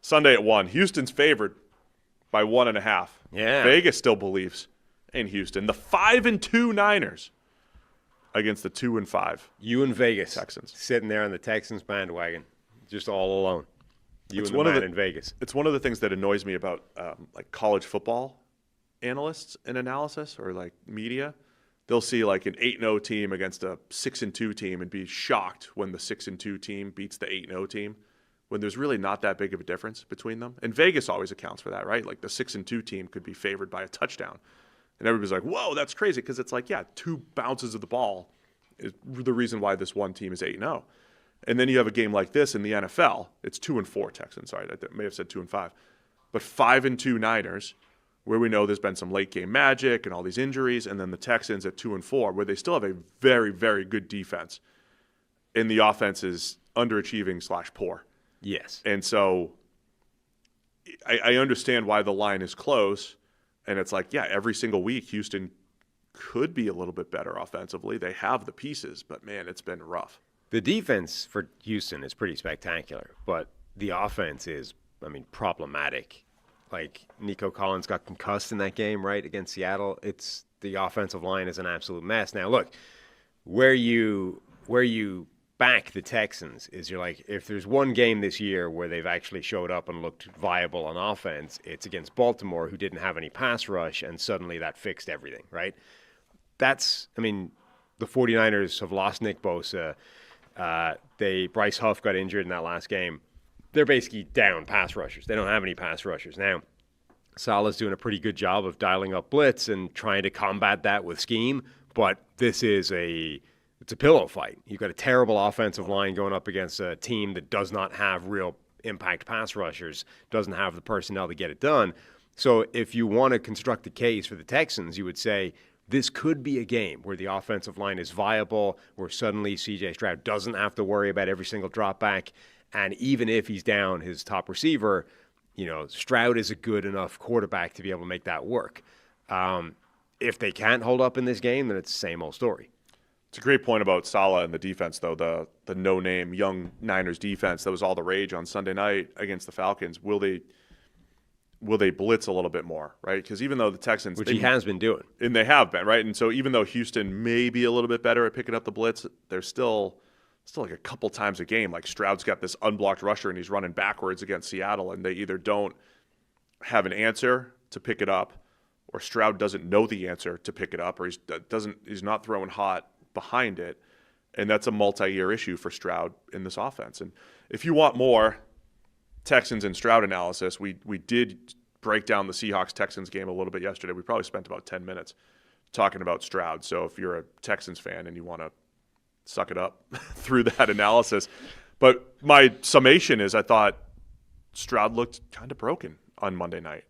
Sunday at 1. Houston's favored by 1.5. Yeah. Vegas still believes in Houston. The 5-2 Niners against the 2-5 You and Vegas Texans. sitting there on the Texans bandwagon, just all alone. It's And one the of man the- in Vegas. It's one of the things that annoys me about like college football analysts and analysis or like media. They'll see like an 8-0 team against a 6-2 team and be shocked when the 6-2 team beats the 8-0 team, when there's really not that big of a difference between them. And Vegas always accounts for that, right? Like the 6-2 team could be favored by a touchdown. And everybody's like, whoa, that's crazy. Because it's like, yeah, 2 bounces of the ball is the reason why this one team is 8-0. And then you have a game like this in the NFL. It's 2-4 Texans. Sorry, I may have said 2-5. But 5-2 Niners, where we know there's been some late game magic and all these injuries. And then the Texans at 2-4, where they still have a very, very good defense. And the offense is underachieving / poor. Yes. And so I understand why the line is close. And it's like, yeah, every single week Houston could be a little bit better offensively. They have the pieces, but man, it's been rough. The defense for Houston is pretty spectacular, but the offense is, problematic. Like, Nico Collins got concussed in that game, right, against Seattle. It's the offensive line is an absolute mess. Now, look, where you back the Texans is you're like, if there's one game this year where they've actually showed up and looked viable on offense, it's against Baltimore, who didn't have any pass rush, and suddenly that fixed everything, right? The 49ers have lost Nick Bosa. Bryce Huff got injured in that last game. They're basically down pass rushers. They don't have any pass rushers. Now, Salah's doing a pretty good job of dialing up blitz and trying to combat that with scheme, but this is it's a pillow fight. You've got a terrible offensive line going up against a team that does not have real impact pass rushers, doesn't have the personnel to get it done. So if you want to construct the case for the Texans, you would say this could be a game where the offensive line is viable, where suddenly C.J. Stroud doesn't have to worry about every single drop back. And even if he's down his top receiver, Stroud is a good enough quarterback to be able to make that work. If they can't hold up in this game, then it's the same old story. It's a great point about Salah and the defense, though. The no-name young Niners defense that was all the rage on Sunday night against the Falcons. Will they blitz a little bit more, right? Because even though the Texans, Which he has been doing, and they have been, right? And so even though Houston may be a little bit better at picking up the blitz, they're still like a couple times a game. Like Stroud's got this unblocked rusher and he's running backwards against Seattle, and they either don't have an answer to pick it up, or Stroud doesn't know the answer to pick it up, or he's not throwing hot behind it. And that's a multi-year issue for Stroud in this offense. And if you want more Texans and Stroud analysis, we did break down the Seahawks-Texans game a little bit yesterday. We probably spent about 10 minutes talking about Stroud. So if you're a Texans fan and you want to suck it up through that analysis. But my summation is I thought Stroud looked kind of broken on Monday night.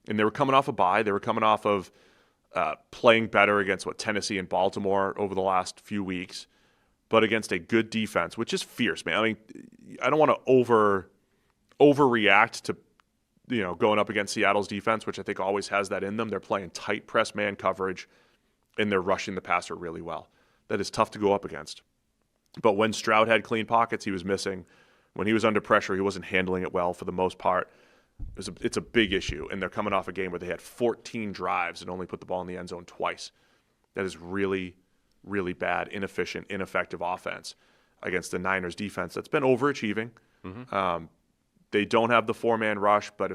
And they were coming off a bye. They were coming off of playing better against Tennessee and Baltimore over the last few weeks, but against a good defense, which is fierce, man. I mean, I don't want to overreact to going up against Seattle's defense, which I think always has that in them. They're playing tight press man coverage, and they're rushing the passer really well. That is tough to go up against. But when Stroud had clean pockets, he was missing. When he was under pressure, he wasn't handling it well for the most part. It's a big issue, and they're coming off a game where they had 14 drives and only put the ball in the end zone twice. That is really, really bad, inefficient, ineffective offense against the Niners defense that's been overachieving. Mm-hmm. They don't have the four-man rush, but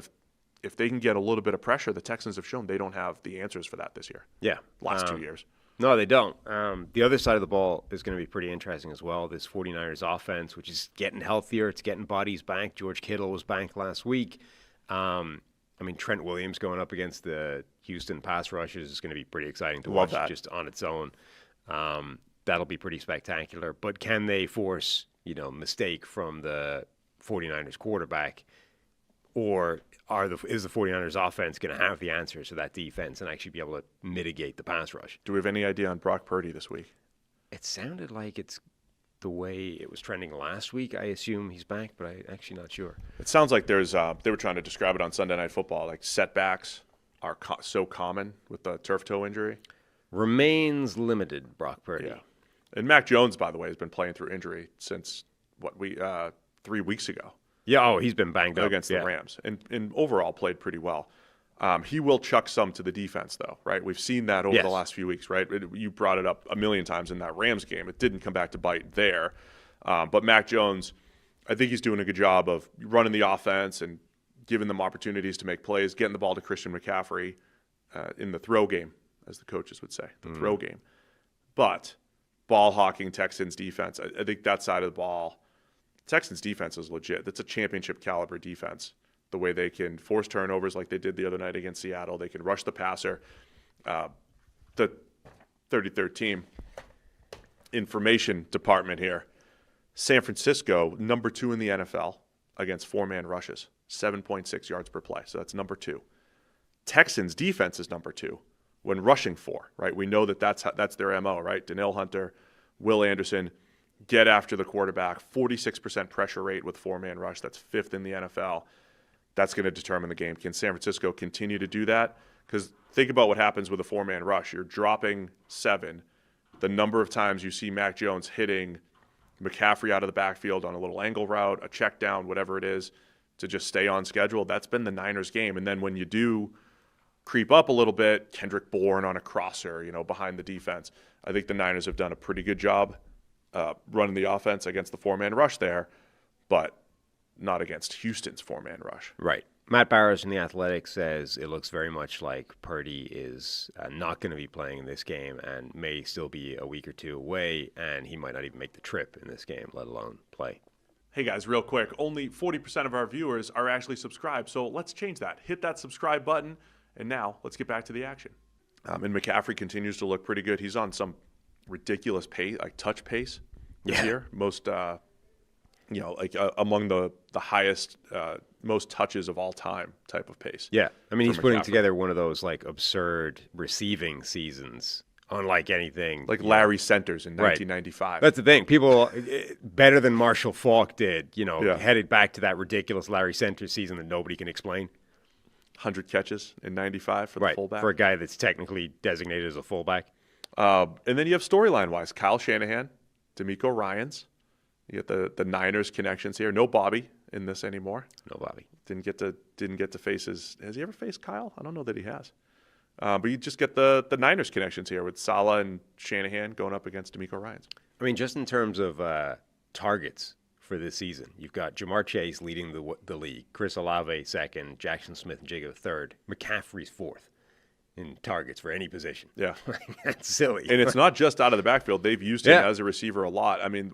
if they can get a little bit of pressure, the Texans have shown they don't have the answers for that this year. Yeah. Last 2 years. No, they don't. The other side of the ball is going to be pretty interesting as well. This 49ers offense, which is getting healthier. It's getting bodies back. George Kittle was back last week. Trent Williams going up against the Houston pass rushers is going to be pretty exciting to watch just on its own. That'll be pretty spectacular. But can they force, mistake from the 49ers quarterback? Or is the 49ers offense going to have the answers to that defense and actually be able to mitigate the pass rush? Do we have any idea on Brock Purdy this week? It sounded like it's the way it was trending last week. I assume he's back, but I'm actually not sure. It sounds like there's they were trying to describe it on Sunday Night Football, like setbacks are so common with the turf toe injury. Remains limited, Brock Purdy. Yeah. And Mac Jones, by the way, has been playing through injury since 3 weeks ago. Yeah, he's been banged up against the Rams, and overall played pretty well. He will chuck some to the defense, though, right? We've seen that over the last few weeks, right? You brought it up a million times in that Rams game. It didn't come back to bite there. But Mac Jones, I think he's doing a good job of running the offense and giving them opportunities to make plays, getting the ball to Christian McCaffrey in the throw game, as the coaches would say, the throw game. But ball hawking Texans defense, I think that side of the ball, Texans defense is legit. That's a championship caliber defense. The way they can force turnovers like they did the other night against Seattle. They can rush the passer. The 33rd team information department here. San Francisco, number 2 in the NFL against 4-man rushes, 7.6 yards per play. So that's number 2. Texans defense is number 2 when rushing 4, right? We know that's their MO, right? Danielle Hunter, Will Anderson, get after the quarterback, 46% pressure rate with 4-man rush. That's 5th in the NFL. That's going to determine the game. Can San Francisco continue to do that? Because think about what happens with a 4-man rush. You're dropping 7. The number of times you see Mac Jones hitting McCaffrey out of the backfield on a little angle route, a check down, whatever it is, to just stay on schedule, that's been the Niners game. And then when you do creep up a little bit, Kendrick Bourne on a crosser, behind the defense. I think the Niners have done a pretty good job running the offense against the 4-man rush there, but not against Houston's 4-man rush. Right. Matt Barrows in The Athletic says it looks very much like Purdy is not going to be playing in this game and may still be a week or two away, and he might not even make the trip in this game, let alone play. Hey guys, real quick, only 40% of our viewers are actually subscribed, so let's change that. Hit that subscribe button, and now let's get back to the action. And McCaffrey continues to look pretty good. He's on some ridiculous pace, like touch pace this year. Most, among the highest, most touches of all time type of pace. Yeah, I mean, he's putting McCaffrey together one of those absurd receiving seasons, unlike anything. Like Larry Centers in 1995. That's the thing. People better than Marshall Faulk did, headed back to that ridiculous Larry Centers season that nobody can explain. 100 catches in 95 for the fullback. For a guy that's technically designated as a fullback. And then you have storyline-wise, Kyle Shanahan, D'Amico Ryans. You get the Niners connections here. No Bobby in this anymore. No Bobby. Didn't get to face his. Has he ever faced Kyle? I don't know that he has. But you just get the Niners connections here with Saleh and Shanahan going up against D'Amico Ryans. I mean, just in terms of targets for this season, you've got Jamar Chase leading the league, Chris Olave second, Jackson Smith-Njigba third, McCaffrey's fourth in targets for any position. Yeah. That's silly. And it's not just out of the backfield. They've used him as a receiver a lot. I mean,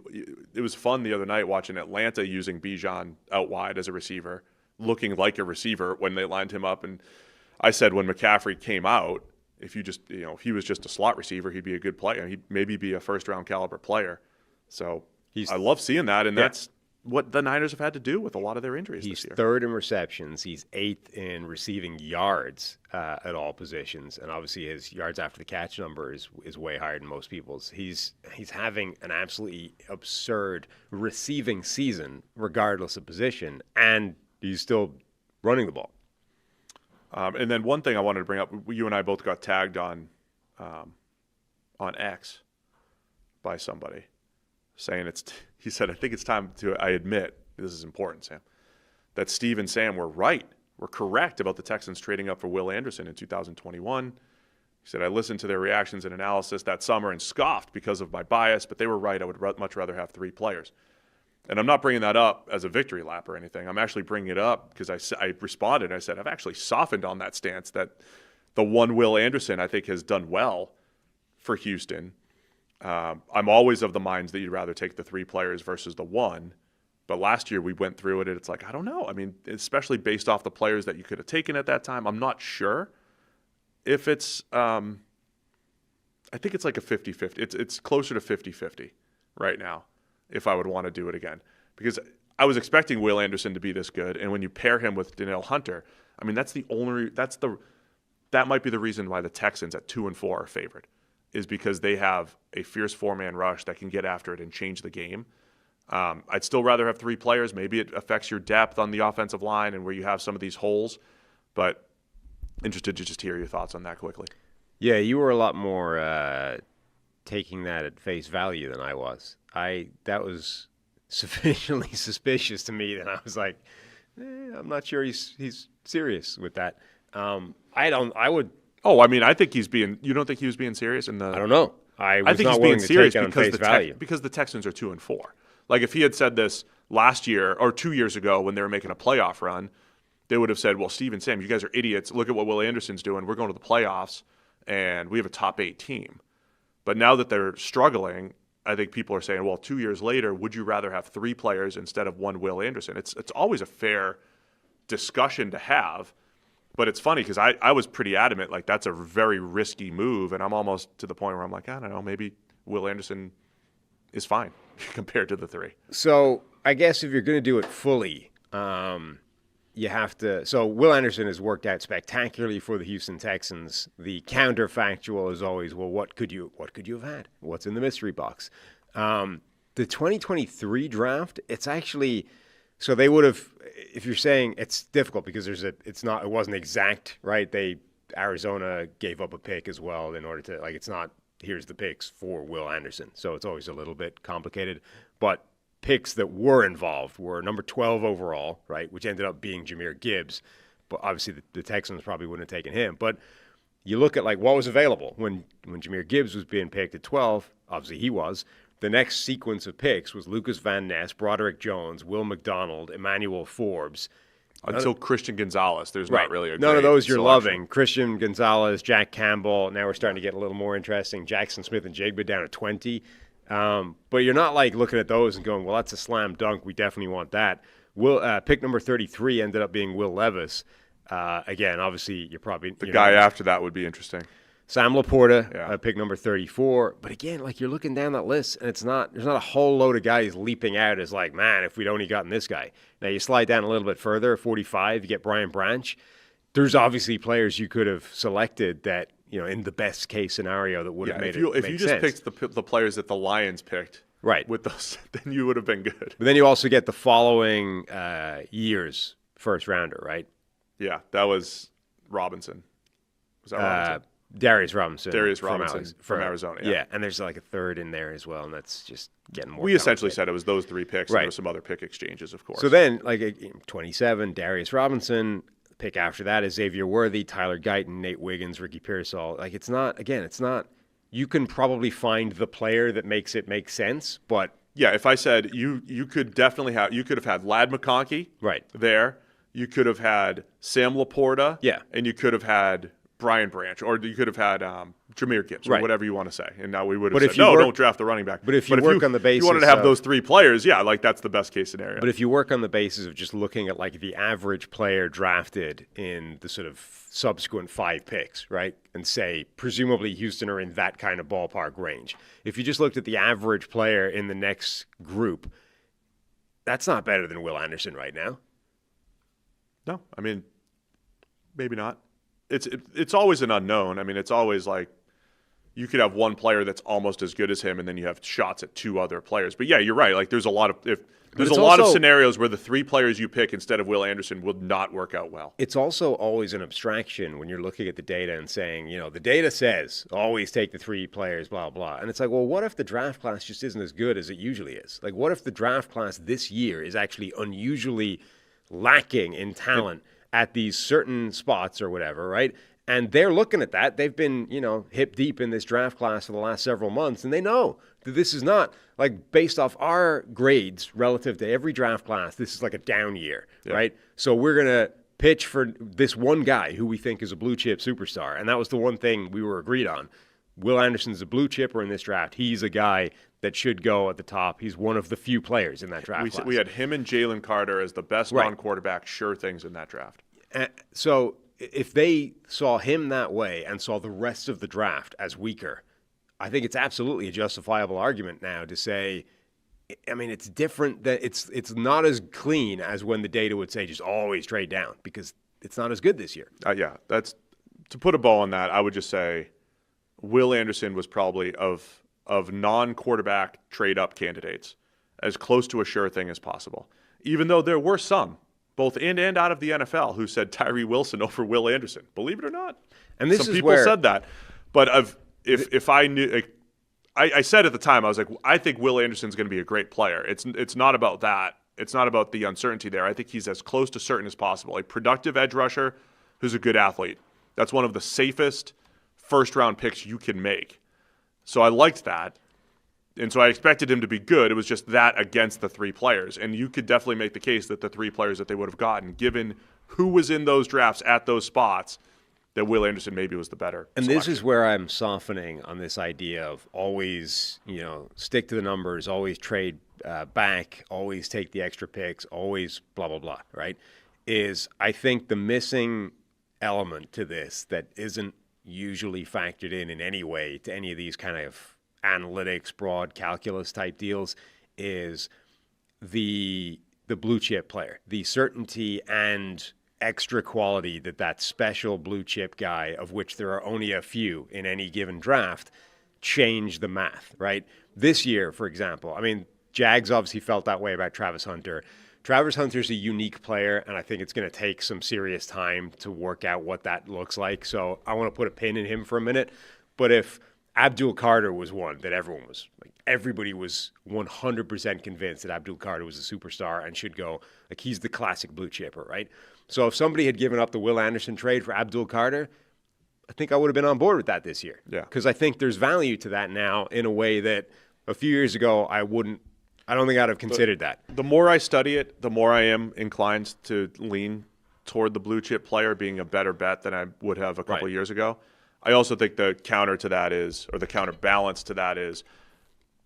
it was fun the other night watching Atlanta using Bijan out wide as a receiver, looking like a receiver when they lined him up. And I said when McCaffrey came out, if he was just a slot receiver, he'd be a good player. He'd maybe be a first-round caliber player. So I love seeing that, and that's what the Niners have had to do with a lot of their injuries this year. He's third in receptions. He's eighth in receiving yards at all positions, and obviously his yards after the catch number is way higher than most people's. He's having an absolutely absurd receiving season, regardless of position, and he's still running the ball. And then one thing I wanted to bring up, you and I both got tagged on X by somebody saying he said, I think it's time I admit, this is important, Sam, that Steve and Sam were right. We're correct about the Texans trading up for Will Anderson in 2021. He said, I listened to their reactions and analysis that summer and scoffed because of my bias, but they were right. I would much rather have 3 players. And I'm not bringing that up as a victory lap or anything. I'm actually bringing it up because I responded. I said, I've actually softened on that stance that the one Will Anderson I think has done well for Houston. I'm always of the minds that you'd rather take the 3 players versus the 1. But last year we went through it, and it's like, I don't know. I mean, especially based off the players that you could have taken at that time, I'm not sure if it's I think it's like a 50-50. It's closer to 50-50 right now if I would want to do it again. Because I was expecting Will Anderson to be this good, and when you pair him with Danielle Hunter, I mean, that might be the reason why the Texans at 2-4 are favored, is because they have a fierce 4-man rush that can get after it and change the game. I'd still rather have 3 players. Maybe it affects your depth on the offensive line and where you have some of these holes, but interested to just hear your thoughts on that quickly. Yeah, you were a lot more taking that at face value than I was. That was sufficiently suspicious to me that I was like, I'm not sure he's serious with that. I would. Oh, I mean, I think he's being. You don't think he was being serious in the? I don't know. I think not he's willing being to serious take it on because face value. because the Texans are 2-4. Like if he had said this last year or 2 years ago when they were making a playoff run, they would have said, "Well, Steve and Sam, you guys are idiots. Look at what Will Anderson's doing. We're going to the playoffs, and we have a top 8 team." But now that they're struggling, I think people are saying, "Well, 2 years later, would you rather have 3 players instead of one Will Anderson?" It's always a fair discussion to have. But it's funny because I was pretty adamant, like that's a very risky move, and I'm almost to the point where I'm like, I don't know, maybe Will Anderson is fine compared to the 3. So I guess if you're going to do it fully, you have to. So Will Anderson has worked out spectacularly for the Houston Texans. The counterfactual is always, well, what could you have had? What's in the mystery box? The 2023 draft, it's actually. So they would have, if you're saying it's difficult because it wasn't exact, right? Arizona gave up a pick as well in order to, it's not, here's the picks for Will Anderson. So it's always a little bit complicated. But picks that were involved were number 12 overall, right? Which ended up being Jahmyr Gibbs. But obviously the Texans probably wouldn't have taken him. But you look at what was available when Jahmyr Gibbs was being picked at 12, obviously he was. The next sequence of picks was Lucas Van Ness, Broderick Jones, Will McDonald, Emmanuel Forbes. Until Christian Gonzalez, there's not really a none of those you're selection. loving. Christian Gonzalez, Jack Campbell. Now we're starting to get a little more interesting. Jackson Smith and Jigba down at 20. But you're not looking at those and going, well, that's a slam dunk. We definitely want that. Pick number 33 ended up being Will Levis. Again, obviously, you're probably the guy after that would be interesting. Sam Laporta, pick number 34. But again, you're looking down that list, and there's not a whole load of guys leaping out as man, if we'd only gotten this guy. Now you slide down a little bit further, 45, you get Brian Branch. There's obviously players you could have selected that, in the best case scenario that would have made it. If you just picked the players that the Lions picked, right, with those, then you would have been good. But then you also get the following year's first rounder, right? Yeah, that was Robinson. Was that Robinson? Darius Robinson from Arizona. Yeah, and there's a third in there as well, and that's just getting more. We essentially said it was those 3 picks, right. And there were some other pick exchanges, of course. So then, 27, Darius Robinson. The pick after that is Xavier Worthy, Tyler Guyton, Nate Wiggins, Ricky Pearsall. It's not. You can probably find the player that makes it make sense, but yeah, if I said you could definitely you could have had Ladd McConkey, right there. You could have had Sam Laporta, yeah, and you could have had Brian Branch, or you could have had Jahmyr Gibbs, or whatever you want to say. And now we would have said, don't draft the running back. But if you work on the basis, you wanted to have those 3 players, that's the best case scenario. But if you work on the basis of just looking at the average player drafted in the sort of subsequent 5 picks, right, and say presumably Houston are in that kind of ballpark range. If you just looked at the average player in the next group, that's not better than Will Anderson right now. No, I mean, maybe not. It's always an unknown. I mean, it's always you could have one player that's almost as good as him, and then you have shots at 2 other players. But yeah, you're right. There's a lot of scenarios where the 3 players you pick instead of Will Anderson would not work out well. It's also always an abstraction when you're looking at the data and saying, the data says always take the 3 players, blah blah. And it's well, what if the draft class just isn't as good as it usually is? What if the draft class this year is actually unusually lacking in talent at these certain spots or whatever, right? And they're looking at that. They've been, hip deep in this draft class for the last several months, and they know that this is not, based off our grades relative to every draft class, this is a down year, right? So we're going to pitch for this one guy who we think is a blue chip superstar, and that was the one thing we were agreed on. Will Anderson's a blue chipper in this draft. He's a guy that should go at the top. He's one of the few players in that draft class. We had him and Jalen Carter as the best non-quarterback sure things in that draft. So if they saw him that way and saw the rest of the draft as weaker, I think it's absolutely a justifiable argument now to say, it's different. That it's not as clean as when the data would say just always trade down because it's not as good this year. Yeah, that's to put a bow on that. I would just say Will Anderson was probably of non-quarterback trade-up candidates as close to a sure thing as possible, even though there were some, both in and out of the NFL, who said Tyree Wilson over Will Anderson. Believe it or not. And this some is people where said that. But if I knew, I said at the time, I was like, I think Will Anderson's going to be a great player. It's not about that. It's not about the uncertainty there. I think he's as close to certain as possible. A productive edge rusher who's a good athlete. That's one of the safest first-round picks you can make. So I liked that. And so I expected him to be good. It was just that against the 3 players. And you could definitely make the case that the 3 players that they would have gotten, given who was in those drafts at those spots, that Will Anderson maybe was the better And selection. this is where I'm softening on this idea of always, stick to the numbers, always trade back, always take the extra picks, always blah, blah, blah, right? I think the missing element to this that isn't usually factored in any way to any of these kind of analytics, broad calculus type deals is the blue chip player, the certainty and extra quality that special blue chip guy, of which there are only a few in any given draft, change the math, right? This year, for example, I mean, Jags obviously felt that way about Travis Hunter. Travis Hunter's a unique player, and I think it's going to take some serious time to work out what that looks like. So I want to put a pin in him for a minute. But if Abdul Carter was one that everybody was 100% convinced that Abdul Carter was a superstar and should go, like he's the classic blue chipper, right? So if somebody had given up the Will Anderson trade for Abdul Carter, I think I would have been on board with that this year. Yeah. Because I think there's value to that now in a way that a few years ago I don't think I'd have considered that. The more I study it, the more I am inclined to lean toward the blue chip player being a better bet than I would have a couple of years ago. I also think the counter to that is, or the counterbalance to that is,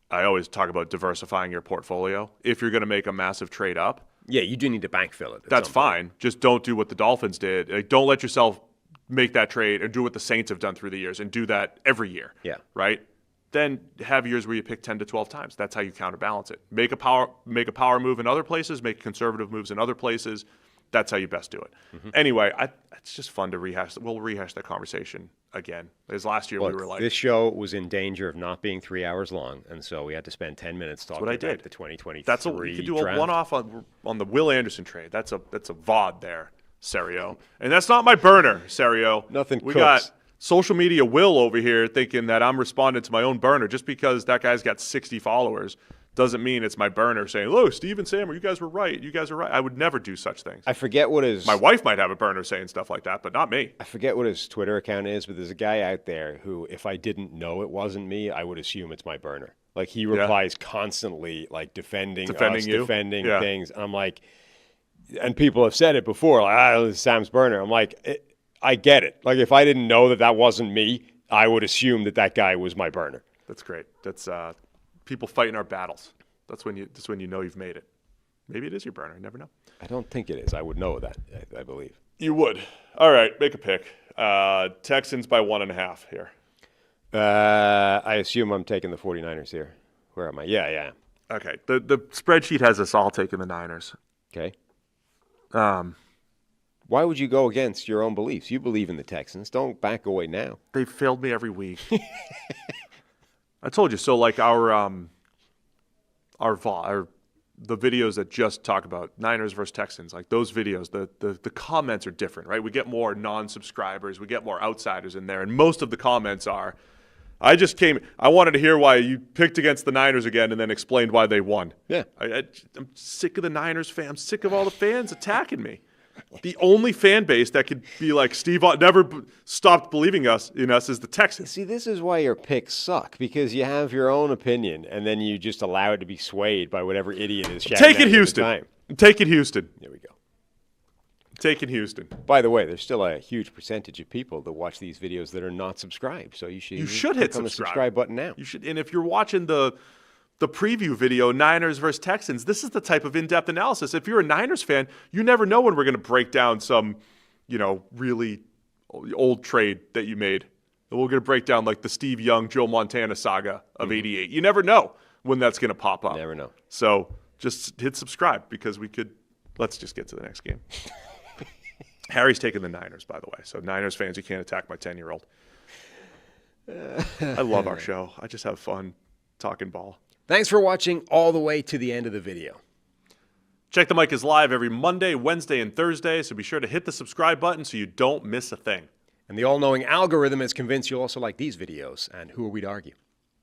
I always talk about diversifying your portfolio. If you're going to make a massive trade up, yeah, you do need to backfill it. That's fine. Just don't do what the Dolphins did. Like, don't let yourself make that trade and do what the Saints have done through the years and do that every year. Yeah. Right? Then have years where you pick 10 to 12 times. That's how you counterbalance it. Make a power move in other places, make conservative moves in other places. That's how you best do it. Mm-hmm. Anyway, it's just fun to rehash. We'll rehash that conversation again. As last year we were like, this show was in danger of not being 3 hours long, and so we had to spend 10 minutes talking about the 2023 That's you could do a one-off on the Will Anderson trade. That's a VOD there, Serio. And that's not my burner, Serio. Nothing We cooks. got social media Will over here thinking that I'm responding to my own burner just because that guy's got 60 followers. Doesn't mean it's my burner saying, "Look, Steve and Sam, you guys were right. You guys are right." I would never do such things. I forget what his... My wife might have a burner saying stuff like that, but not me. I forget what his Twitter account is, but there's a guy out there who, if I didn't know it wasn't me, I would assume it's my burner. Like, he replies constantly, like, defending us, defending things. And I'm like, and people have said it before, like, this is Sam's burner. I'm like, I get it. Like, if I didn't know that wasn't me, I would assume that guy was my burner. That's great. That's people fighting our battles. That's when you know you've made it. Maybe it is your burner. You never know. I don't think it is. I would know that, I believe. You would. All right, make a pick. Texans by 1.5 here. I assume I'm taking the 49ers here. Where am I? Yeah. Okay. The spreadsheet has us all taking the Niners. Okay. Why would you go against your own beliefs? You believe in the Texans. Don't back away now. They've failed me every week. I told you. So, like the videos that just talk about Niners versus Texans, like those videos, the comments are different, right? We get more non-subscribers, we get more outsiders in there, and most of the comments are, I wanted to hear why you picked against the Niners again and then explained why they won. Yeah. I'm sick of the Niners fans. I'm sick of all the fans attacking me. The only fan base that could be like, Steve never stopped believing in us is the Texans. See, this is why your picks suck, because you have your own opinion, and then you just allow it to be swayed by whatever idiot is shouting Take at it, you Houston. at the time. Take it, Houston. There we go. Take it, Houston. By the way, there's still a huge percentage of people that watch these videos that are not subscribed, so you should hit click on the subscribe button now. You should, and if you're watching the preview video, Niners versus Texans, this is the type of in-depth analysis. If you're a Niners fan, you never know when we're going to break down some, really old trade that you made. And we're going to break down like the Steve Young, Joe Montana saga of '88. You never know when that's going to pop up. Never know. So just hit subscribe because let's just get to the next game. Harry's taking the Niners, by the way. So Niners fans, you can't attack my 10-year-old. I love our show. I just have fun talking ball. Thanks for watching all the way to the end of the video. Check the Mic is live every Monday, Wednesday, and Thursday, so be sure to hit the subscribe button so you don't miss a thing. And the all-knowing algorithm is convinced you'll also like these videos, and who are we to argue?